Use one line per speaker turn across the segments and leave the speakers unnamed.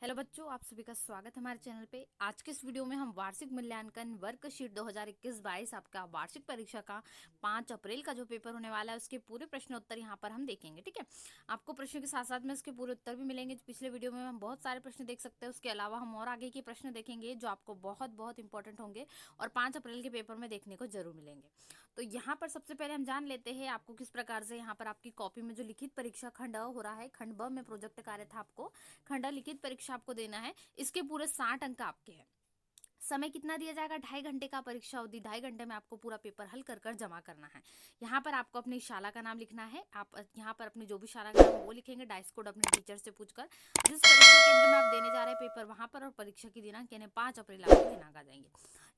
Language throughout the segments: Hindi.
हेलो बच्चों, आप सभी का स्वागत है हमारे चैनल पे। आज के इस वीडियो में हम वार्षिक मूल्यांकन वर्कशीट 2021-22 आपका वार्षिक परीक्षा का 5 अप्रैल का जो पेपर होने वाला है उसके पूरे प्रश्न उत्तर यहाँ पर हम देखेंगे। ठीक है, आपको प्रश्नों के साथ साथ में इसके पूरे उत्तर भी मिलेंगे। पिछले वीडियो में हम बहुत सारे प्रश्न देख सकते हैं, उसके अलावा हम और आगे के प्रश्न देखेंगे जो आपको बहुत बहुत इंपॉर्टेंट होंगे और 5 अप्रैल के पेपर में देखने को जरूर मिलेंगे। तो यहाँ पर सबसे पहले हम जान लेते हैं आपको किस प्रकार से यहाँ पर आपकी कॉपी में जो लिखित परीक्षा खंड अ हो रहा है, खंड ब में प्रोजेक्ट कार्य था आपको खंडा लिखित परीक्षा आपको देना है। इसके पूरे 60 अंक आपके हैं। समय कितना दिया जाएगा? 2.5 घंटे का परीक्षा अवधि। 2.5 घंटे में आपको पूरा पेपर हल कर कर जमा करना है। यहाँ पर आपको अपनी शाला का नाम लिखना है। आप यहाँ पर अपनी जो भी शाला का नाम वो लिखेंगे, डाइस कोड अपने टीचर से पूछकर। जिस परीक्षा केंद्र में आप देने जा रहे हैं पेपर वहां पर, और परीक्षा की दिनांक यानी 5 अप्रैल आपको दिनांक आ जाएंगे।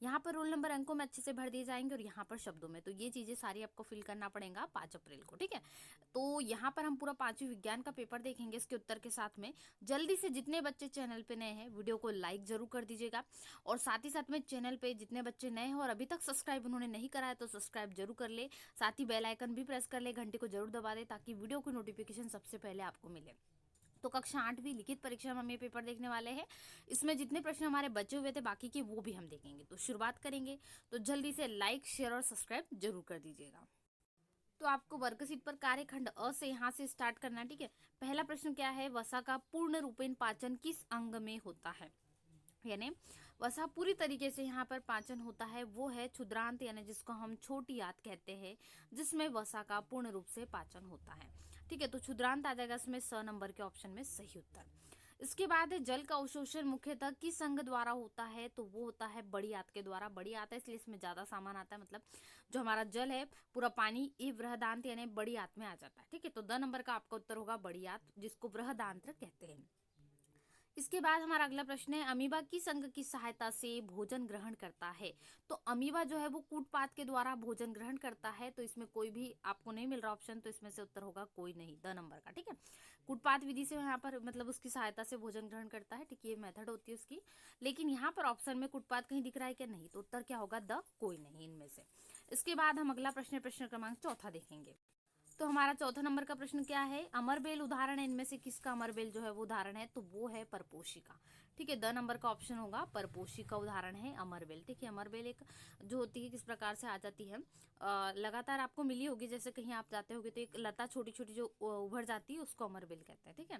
यहाँ पर रोल नंबर अंकों में अच्छे से भर दिए जाएंगे और यहाँ पर शब्दों में। तो ये चीजें सारी आपको फिल करना पड़ेगा 5 अप्रैल को। ठीक है, तो यहाँ पर हम पूरा 5वीं विज्ञान का पेपर देखेंगे इसके उत्तर के साथ में। जल्दी से जितने बच्चे चैनल पे नए हैं वीडियो को लाइक जरूर कर दीजिएगा, और साथ ही साथ में चैनल पे जितने बच्चे नए हैं और अभी तक सब्सक्राइब उन्होंने नहीं करा है तो सब्सक्राइब जरूर कर ले। साथ ही बेल आइकन भी प्रेस कर ले, घंटे को जरूर दबा दे ताकि वीडियो की नोटिफिकेशन सबसे पहले आपको मिले। तो कक्षा 8वीं लिखित परीक्षा में हम ये पेपर देखने वाले हैं। इसमें जितने प्रश्न हमारे बचे हुए थे बाकी के वो भी हम देखेंगे। तो शुरुआत करेंगे, तो जल्दी से लाइक शेयर और सब्सक्राइब जरूर कर दीजिएगा। तो आपको वर्कशीट पर कार्यखंड अ से यहाँ से स्टार्ट करना है। ठीक है, पहला प्रश्न क्या है? वसा का पूर्ण रूपेण पाचन किस अंग में होता है? यानी वसा पूरी तरीके से यहाँ पर पाचन होता है वो है क्षुद्रांत, यानी जिसको हम छोटी आंत कहते हैं, जिसमें वसा का पूर्ण रूप से पाचन होता है। ठीक है, तो क्षुद्रांत आ जाएगा इसमें स नंबर के ऑप्शन में सही उत्तर। इसके बाद है जल का अवशोषण मुख्यतः किस अंग द्वारा होता है? तो वो होता है बड़ी आंत के द्वारा। बड़ी आंत है इसलिए इसमें ज्यादा सामान आता है, मतलब जो हमारा जल है पूरा पानी ये बृहदान्त्र यानी बड़ी आंत में आ जाता है। ठीक है, तो द नंबर का आपका उत्तर होगा बड़ी आंत, जिसको बृहदान्त्र कहते हैं। इसके बाद हमारा अगला प्रश्न है अमीबा किस अंग की सहायता से भोजन ग्रहण करता है? तो अमीबा जो है वो कूटपात के द्वारा भोजन ग्रहण करता है। तो इसमें कोई भी आपको नहीं मिल रहा ऑप्शन, तो इसमें से उत्तर होगा कोई नहीं, द नंबर का। ठीक है, कूटपात विधि से यहाँ पर मतलब उसकी सहायता से भोजन ग्रहण करता है। ठीक है, ये मेथड होती है उसकी। लेकिन यहाँ पर ऑप्शन में कूटपात कहीं दिख रहा है क्या? नहीं, तो उत्तर क्या होगा? द कोई नहीं इनमें से। इसके बाद हम अगला प्रश्न, प्रश्न क्रमांक चौथा देखेंगे। तो हमारा चौथा नंबर का प्रश्न क्या है? अमरबेल उदाहरण है, इनमें से किसका अमरबेल जो है वो उदाहरण है? तो वो है परपोषी का। ठीक है, द नंबर का ऑप्शन होगा परपोषी का उदाहरण है अमरबेल। ठीक है, अमरबेल एक जो होती है किस प्रकार से आ जाती है, लगातार आपको मिली होगी, जैसे कहीं आप जाते होगे तो एक लता छोटी छोटी जो उभर जाती है उसको अमरबेल कहते हैं। ठीक है,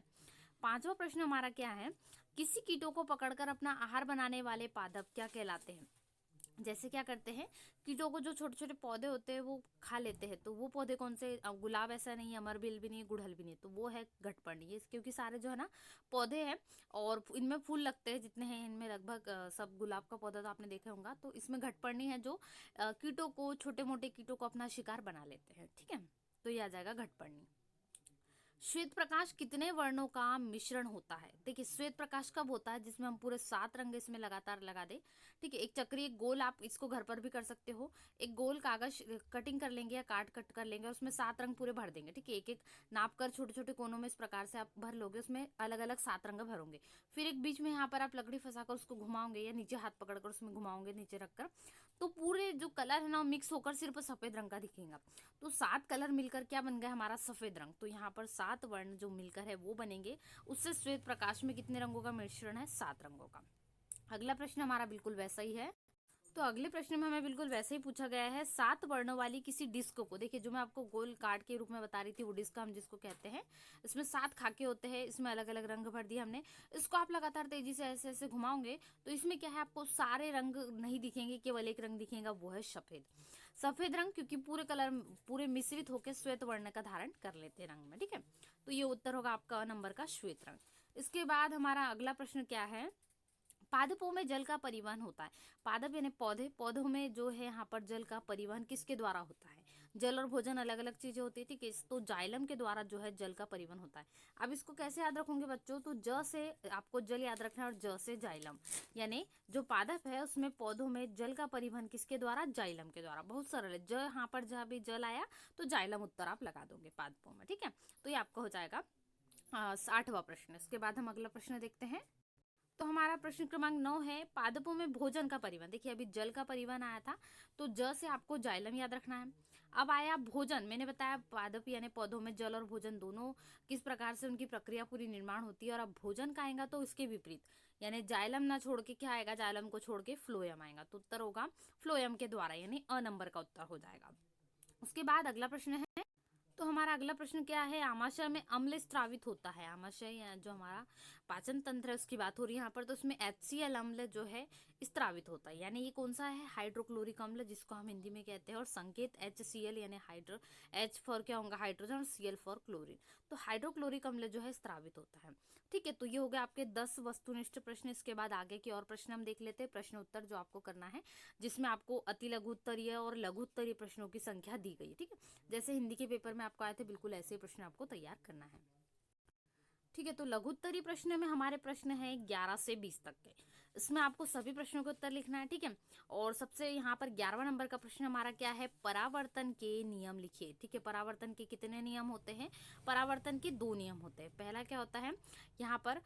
पांचवा प्रश्न हमारा क्या है? किसी कीटों को पकड़कर अपना आहार बनाने वाले पादप क्या कहलाते हैं? जैसे क्या करते हैं, कीटों को जो छोटे छोटे पौधे होते हैं वो खा लेते हैं। तो वो पौधे कौन से? गुलाब ऐसा नहीं है, अमरबेल भी नहीं है, गुड़हल भी नहीं है, तो वो है घटपर्णी। ये क्योंकि सारे जो है ना पौधे हैं और इनमें फूल लगते हैं, जितने हैं इनमें लगभग सब गुलाब का पौधा तो आपने देखा होगा। तो इसमें घटपर्णी है जो कीटों को, छोटे मोटे कीटों को अपना शिकार बना लेते हैं। ठीक है, तो ये आ जाएगा घटपर्णी। श्वेत प्रकाश कितने वर्णों का मिश्रण होता है? देखिए, श्वेत प्रकाश कब होता है? जिसमें हम पूरे 7 रंग इसमें लगातार लगा दे। ठीक है, एक चक्री, एक गोल, आप इसको घर पर भी कर सकते हो। एक गोल कागज कटिंग कर लेंगे या काट कट कर लेंगे, उसमें 7 रंग पूरे भर देंगे। ठीक है, एक एक नाप कर छोटे छोटे कोनों में इस प्रकार से आप भर लोगे, उसमें अलग अलग 7 रंग भरोगे। फिर एक बीच में यहाँ पर आप लकड़ी फंसाकर उसको घुमाओगे या नीचे हाथ पकड़कर उसमें घुमाओगे नीचे रखकर, तो पूरे जो कलर है ना मिक्स होकर सिर्फ सफेद रंग का दिखेगा। तो 7 कलर मिलकर क्या बन गया हमारा? सफेद रंग। तो यहाँ पर 7 वर्ण जो मिलकर है वो बनेंगे। उससे श्वेत प्रकाश में कितने रंगों का मिश्रण है? 7 रंगों का। अगला प्रश्न हमारा बिल्कुल वैसा ही है। तो अगले प्रश्न में हमें बिल्कुल वैसे ही पूछा गया है, 7 वर्णों वाली किसी डिस्क को, देखिए जो मैं आपको गोल कार्ड के रूप में बता रही थी वो डिस्क हम जिसको कहते हैं, इसमें 7 खाके होते हैं, इसमें अलग अलग रंग भर दिए हमने। इसको आप लगातार तेजी से ऐसे ऐसे घुमाओगे तो इसमें क्या है, आपको सारे रंग नहीं दिखेंगे, केवल एक रंग दिखेगा, वो है सफेद। सफेद रंग, क्योंकि पूरे कलर पूरे मिश्रित होकर श्वेत वर्ण का धारण कर लेते हैं रंग में। ठीक है, तो ये उत्तर होगा आपका नंबर का श्वेत रंग। इसके बाद हमारा अगला प्रश्न क्या है? पादपों में जल का परिवहन होता है। पादप यानी पौधे, पौधों में जो है यहाँ पर जल का परिवहन किसके द्वारा होता है? जल और भोजन अलग अलग चीजें होती थी, तो जाइलम के द्वारा जो है जल का परिवहन होता है। अब इसको कैसे याद रखोगे बच्चों? तो ज से आपको जल याद रखना है और ज से जाइलम, यानी जो पादप है उसमें पौधों में जल का परिवहन किसके द्वारा? जाइलम के द्वारा। बहुत सरल है, ज यहाँ पर जहाँ भी जल आया तो जाइलम उत्तर आप लगा दोगे पादपों में। ठीक है, तो ये आपका हो जाएगा 8वां प्रश्न। इसके बाद हम अगला प्रश्न देखते हैं। तो हमारा प्रश्न क्रमांक 9 है, पादपों में भोजन का परिवहन। देखिए अभी जल का परिवहन आया था, तो ज से आपको जाइलम याद रखना है। अब आया भोजन। मैंने बताया पादप यानी पौधों में जल और भोजन दोनों किस प्रकार से उनकी प्रक्रिया पूरी निर्माण होती है। और अब भोजन का आएगा तो इसके विपरीत, यानी जाइलम ना छोड़ के क्या आएगा, जाइलम को छोड़ के फ्लोएम आएगा। तो उत्तर होगा फ्लोएम के द्वारा, यानी अ नंबर का उत्तर हो जाएगा। उसके बाद अगला प्रश्न है, तो हमारा अगला प्रश्न क्या है, आमाशय में अम्ल स्त्रावित होता है। आमाशय जो हमारा पाचन तंत्र है उसकी बात हो रही है यहाँ पर, तो उसमें HCl अम्ल जो है स्त्रावित होता है, यानी ये कौन सा है, हाइड्रोक्लोरिक अम्ल, जिसको हम हिंदी में कहते हैं। और संकेत HCl यानी हाइड्रो, H फॉर क्या होगा हाइड्रोजन और Cl फॉर क्लोरीन। तो हाइड्रोक्लोरिक अम्ल जो है स्त्रावित होता है। ठीक है, तो ये हो गया आपके 10 वस्तुनिष्ठ प्रश्न। इसके बाद आगे के और प्रश्न हम देख लेते हैं, प्रश्न उत्तर जो आपको करना है, जिसमें आपको अति लघु उत्तरीय और लघु उत्तरीय प्रश्नों की संख्या दी गई। ठीक है, जैसे हिंदी के पेपर में आपको आए थे, बिल्कुल ऐसे प्रश्न आपको तैयार करना है। ठीक है, तो लघु उत्तरीय प्रश्न में हमारे प्रश्न है 11 से 20 तक के। इसमें आपको सभी प्रश्नों के उत्तर लिखना है। ठीक है, और सबसे यहाँ पर 11वां नंबर का प्रश्न हमारा क्या है, परावर्तन के नियम लिखिए। ठीक है, परावर्तन के कितने नियम होते हैं, परावर्तन के 2 नियम होते हैं। पहला क्या होता है, यहाँ पर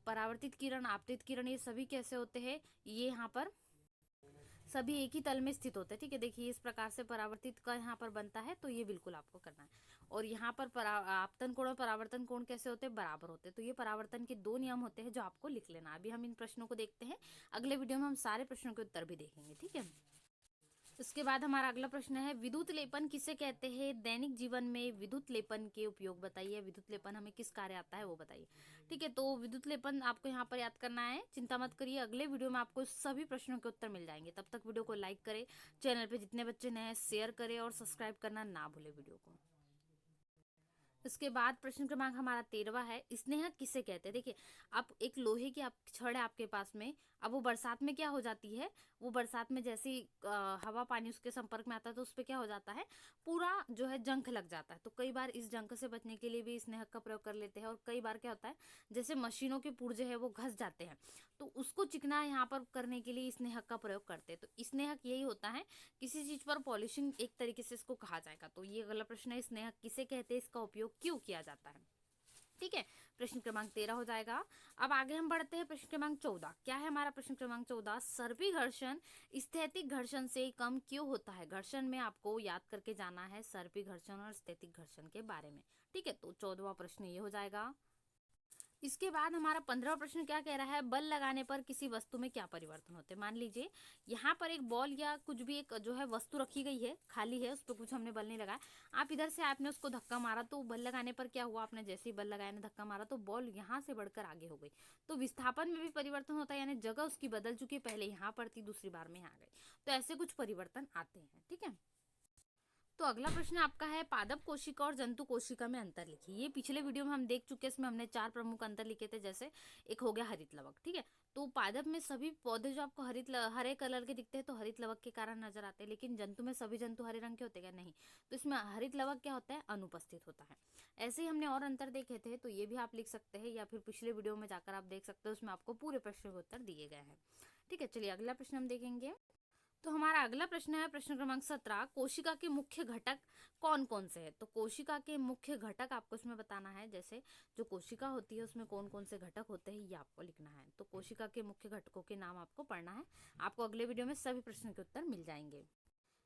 परावर्तित किरण, आपतित किरण, ये सभी कैसे होते हैं, ये यहाँ पर सभी एक ही तल में स्थित होते हैं। ठीक है, देखिए इस प्रकार से परावर्तित का यहाँ पर बनता है, तो ये बिल्कुल आपको करना है। और यहाँ पर आपतन कोण और परावर्तन कोण कैसे होते हैं, बराबर होते हैं। तो ये परावर्तन के 2 नियम होते हैं जो आपको लिख लेना। अभी हम इन प्रश्नों को देखते हैं, अगले वीडियो में हम सारे प्रश्नों के उत्तर भी देखेंगे। ठीक है, इसके बाद हमारा अगला प्रश्न है, विद्युत लेपन किसे कहते हैं, दैनिक जीवन में विद्युत लेपन के उपयोग बताइए। विद्युत लेपन हमें किस कार्य आता है वो बताइए। ठीक है, तो विद्युत लेपन आपको यहाँ पर याद करना है, चिंता मत करिए, अगले वीडियो में आपको सभी प्रश्नों के उत्तर मिल जाएंगे। तब तक वीडियो को लाइक करें, चैनल पे जितने बच्चे नए हैं शेयर करें और सब्सक्राइब करना ना भूले वीडियो को। इसके बाद प्रश्न क्रमांक हमारा 13वां है, स्नेहक किसे कहते हैं। देखिए, अब एक लोहे की छड़ है आपके पास में, अब वो बरसात में क्या हो जाती है, वो बरसात में जैसे हवा पानी उसके संपर्क में आता है तो उस पर क्या हो जाता है, पूरा जो है जंग लग जाता है। तो कई बार इस जंग से बचने के लिए भी स्नेहक का प्रयोग कर लेते हैं। और कई बार क्या होता है, जैसे मशीनों के पुर्जे है वो घस जाते हैं, तो उसको चिकना यहाँ पर करने के लिए स्नेहक का प्रयोग करते हैं। तो स्नेहक यही होता है, किसी चीज पर पॉलिशिंग एक तरीके से इसको कहा जाएगा। तो ये अगला प्रश्न है, स्नेहक किसे कहते हैं, इसका उपयोग क्यों किया जाता है। ठीक है, प्रश्न क्रमांक 13 हो जाएगा। अब आगे हम बढ़ते हैं, प्रश्न क्रमांक 14 क्या है हमारा, प्रश्न क्रमांक 14, सर्पी घर्षण स्थैतिक घर्षण से कम क्यों होता है। घर्षण में आपको याद करके जाना है सर्पी घर्षण और स्थैतिक घर्षण के बारे में। ठीक है, तो 14वां प्रश्न ये हो जाएगा। इसके बाद हमारा 15वां प्रश्न क्या कह रहा है, बल लगाने पर किसी वस्तु में क्या परिवर्तन होते हैं। मान लीजिए यहाँ पर एक बॉल या कुछ भी एक जो है वस्तु रखी गई है, खाली है, उस पर कुछ हमने बल नहीं लगाया, आप इधर से आपने उसको धक्का मारा, तो बल लगाने पर क्या हुआ, आपने जैसे ही बल लगाया ना धक्का मारा तो बॉल यहाँ से बढ़कर आगे हो गई। तो विस्थापन में भी परिवर्तन होता है, यानी जगह उसकी बदल चुकी, पहले यहाँ पर थी दूसरी बार में यहाँ आ गई। तो ऐसे कुछ परिवर्तन आते हैं। ठीक है, तो अगला प्रश्न आपका है, पादप कोशिका और जंतु कोशिका में अंतर लिखिए। ये पिछले वीडियो में हम देख चुके हैं, इसमें हमने 4 प्रमुख अंतर लिखे थे। जैसे एक हो गया हरित लवक। ठीक है, तो पादप में सभी पौधे जो आपको हरे कलर के दिखते हैं तो हरित लवक के कारण नजर आते हैं, लेकिन जंतु में सभी जंतु हरे रंग के होते हैं क्या, नहीं। तो इसमें हरित लवक क्या होता है, अनुपस्थित होता है। ऐसे ही हमने और अंतर देखे थे, तो ये भी आप लिख सकते हैं, या फिर पिछले वीडियो में जाकर आप देख सकते हैं, उसमें आपको पूरे प्रश्न के उत्तर दिए गए हैं। ठीक है, चलिए अगला प्रश्न हम देखेंगे। तो हमारा अगला प्रश्न है, प्रश्न क्रमांक 17, कोशिका के मुख्य घटक कौन कौन से हैं। तो कोशिका के मुख्य घटक आपको इसमें बताना है, जैसे जो कोशिका होती है उसमें कौन कौन से घटक होते हैं, ये आपको लिखना है। तो कोशिका के मुख्य घटकों के नाम आपको पढ़ना है, आपको अगले वीडियो में सभी प्रश्न के उत्तर मिल जाएंगे।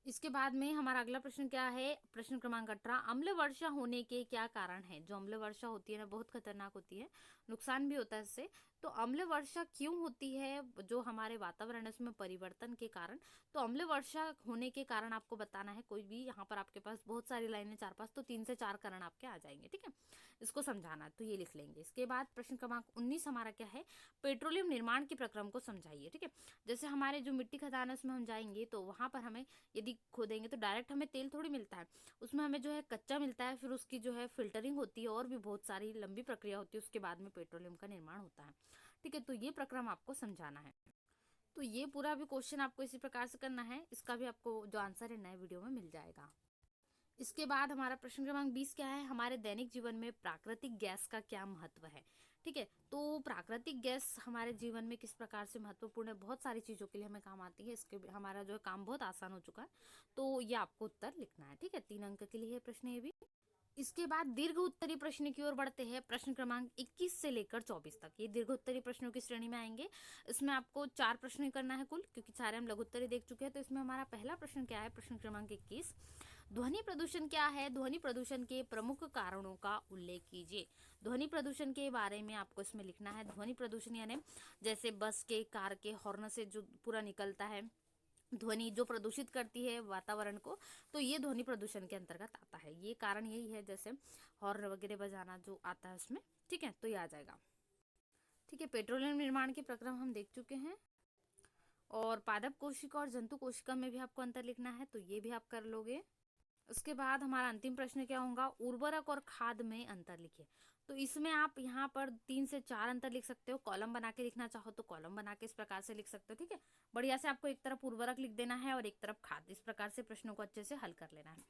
इसके बाद में हमारा अगला प्रश्न क्या है, प्रश्न क्रमांक 18, अम्ल वर्षा होने के क्या कारण है। जो अम्ल वर्षा होती है ना, बहुत खतरनाक होती है, नुकसान भी होता है इससे। तो अम्ल वर्षा क्यों होती है, जो हमारे वातावरण है उसमें परिवर्तन के कारण। तो अम्ल वर्षा होने के कारण आपको बताना है, कोई भी यहाँ पर आपके पास बहुत सारी लाइनें 4-5, तो 3 से 4 कारण आपके आ जाएंगे। ठीक है, इसको समझाना है तो ये लिख लेंगे। इसके बाद प्रश्न क्रमांक 19 हमारा क्या है, पेट्रोलियम निर्माण के प्रक्रम को समझाइए। ठीक है, जैसे हमारे जो मिट्टी खदान है उसमें हम जाएंगे, तो वहां पर हमें यदि खोदेंगे तो डायरेक्ट हमें तेल थोड़ी मिलता है, उसमें हमें जो है कच्चा मिलता है, फिर उसकी जो है फिल्टरिंग होती है, और भी बहुत सारी लंबी प्रक्रिया होती है, उसके बाद में पेट्रोलियम का निर्माण होता है। ठीक है, तो ये प्रक्रम आपको समझाना है। तो ये पूरा भी क्वेश्चन आपको इसी प्रकार से करना है, इसका भी आपको जो आंसर है नए वीडियो में मिल जाएगा। इसके बाद हमारा प्रश्न क्रमांक 20 क्या है, हमारे दैनिक जीवन में प्राकृतिक गैस का क्या महत्व है। ठीक है, तो प्राकृतिक गैस हमारे जीवन में किस प्रकार से महत्वपूर्ण है, बहुत सारी चीजों के लिए हमें काम आती है, इसके हमारा जो है काम बहुत आसान हो चुका है। तो ये आपको उत्तर लिखना है। ठीक है, 3 अंक के लिए है प्रश्न ये भी। इसके बाद दीर्घ उत्तरीय प्रश्न की ओर बढ़ते हैं, प्रश्न क्रमांक 21 से लेकर 24 तक ये दीर्घ उत्तरीय प्रश्नों की श्रेणी में आएंगे। इसमें आपको 4 प्रश्न करना है कुल, क्योंकि सारे हम लघु उत्तरीय देख चुके हैं। तो इसमें हमारा पहला प्रश्न क्या है, प्रश्न क्रमांक 21, ध्वनि प्रदूषण क्या है? ध्वनि प्रदूषण के प्रमुख कारणों का उल्लेख कीजिए। ध्वनि प्रदूषण के बारे में आपको इसमें लिखना है। ध्वनि प्रदूषण यानी जैसे बस के, कार के हॉर्न से जो पूरा निकलता है ध्वनि, जो प्रदूषित करती है वातावरण को, तो ये ध्वनि प्रदूषण के अंतर्गत आता है। ये कारण यही है, जैसे हॉर्न वगैरह बजाना जो आता है उसमें, ठीक है, तो ये आ जाएगा। ठीक है, पेट्रोलियम निर्माण के प्रक्रम हम देख चुके हैं। और पादप कोशिका और जंतु कोशिका में भी आपको अंतर लिखना है, तो ये भी आप कर लोगे। उसके बाद हमारा अंतिम प्रश्न क्या होगा? उर्वरक और खाद में अंतर लिखिए। तो इसमें आप यहाँ पर 3 से 4 अंतर लिख सकते हो। कॉलम बना के लिखना चाहो तो कॉलम बना के इस प्रकार से लिख सकते हो। ठीक है, बढ़िया से आपको एक तरफ उर्वरक लिख देना है और एक तरफ खाद। इस प्रकार से प्रश्नों को अच्छे से हल कर लेना है।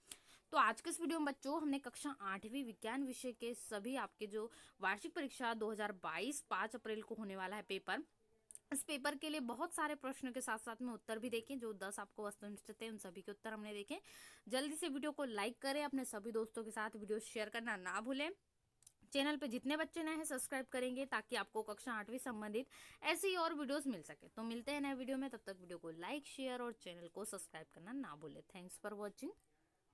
तो आज के इस वीडियो में बच्चों हमने कक्षा 8वीं विज्ञान विषय के सभी आपके जो वार्षिक परीक्षा 2022 5 अप्रैल को होने वाला है पेपर, इस पेपर के लिए बहुत सारे प्रश्नों के साथ साथ में उत्तर भी देखें। जो 10 आपको वस्तुनिष्ठ थे उन सभी के उत्तर हमने देखे। जल्दी से वीडियो को लाइक करें, अपने सभी दोस्तों के साथ वीडियो शेयर करना ना भूलें। चैनल पे जितने बच्चे नए हैं सब्सक्राइब करेंगे ताकि आपको कक्षा 8वीं संबंधित ऐसी और वीडियोस मिल सके। तो मिलते हैं नए वीडियो में, तब तक वीडियो को लाइक, शेयर और चैनल को सब्सक्राइब करना ना भूलें। Thanks for watching.